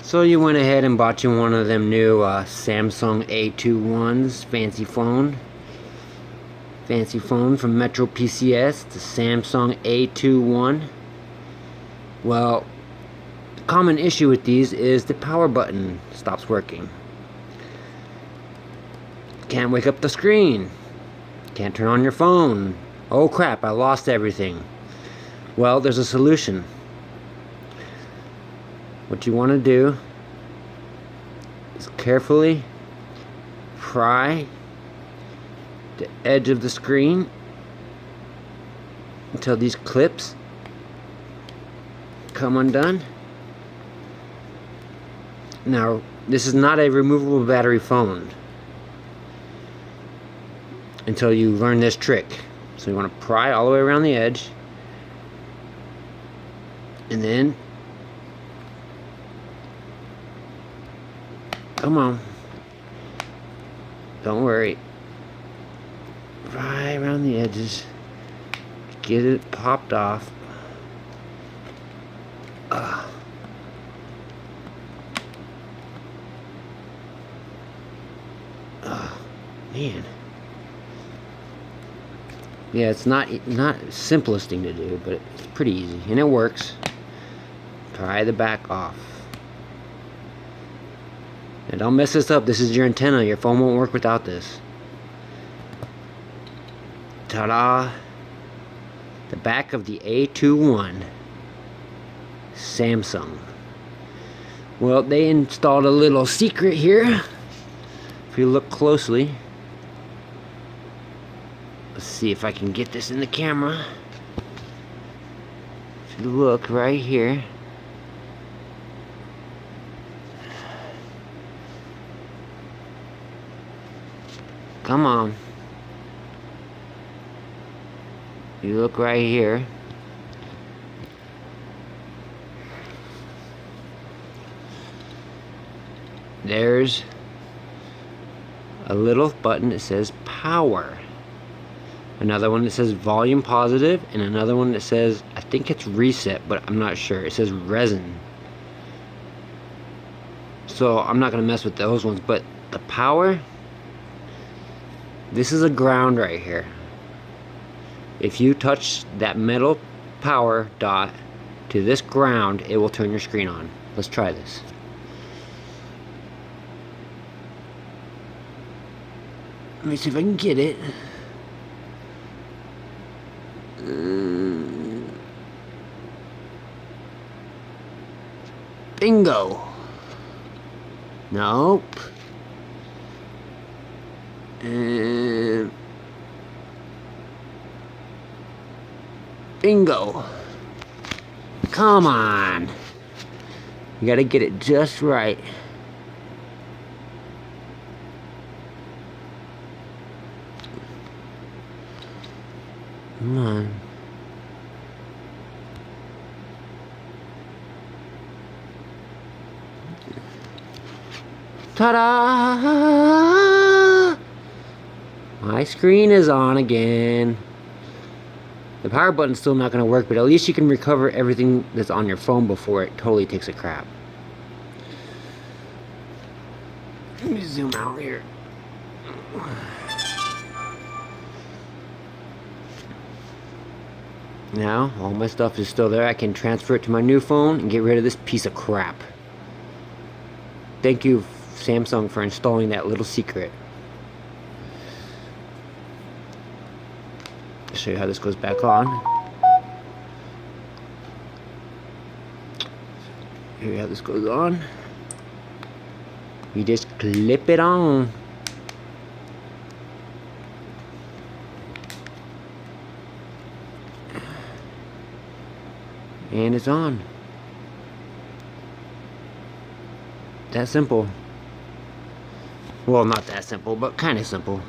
So you went ahead and bought you one of them new Samsung A21s, fancy phone from Metro PCS, the Samsung A21. Well, the common issue with these is the power button stops working. Can't wake up the screen. Can't turn on your phone. Oh crap, I lost everything. Well, there's a solution. What you want to do is carefully pry the edge of the screen until these clips come undone. Now, this is not a removable battery phone until you learn this trick. So you want to pry all the way around the edge, and then come on, don't worry, pry around the edges, get it popped off. Man. Yeah, it's not the simplest thing to do, but it's pretty easy, and it works. Pry the back off. And don't mess this up. This is your antenna. Your phone won't work without this. Ta-da! The back of the A21 Samsung. Well, they installed a little secret here. If you look closely, let's see if I can get this in the camera. If you look right here, come on. You look right here. There's a little button that says power. Another one that says volume positive, and another one that says, I think it's reset, but I'm not sure. It says resin. So I'm not gonna mess with those ones, but the power, this is a ground right here. If you touch that metal power dot to this ground, it will turn your screen on. Let's try this. Let me see if I can get it. Bingo. Nope. Bingo. Come on. You gotta get it just right. Come on. Ta-da! My screen is on again. The power button's still not going to work, but at least you can recover everything that's on your phone before it totally takes a crap. Let me zoom out here. Now, all my stuff is still there. I can transfer it to my new phone and get rid of this piece of crap. Thank you, Samsung, for installing that little secret. I'll show you how this goes back on. Here how this goes on. You just clip it on. And it's on. That simple. Well, not that simple, but kind of simple.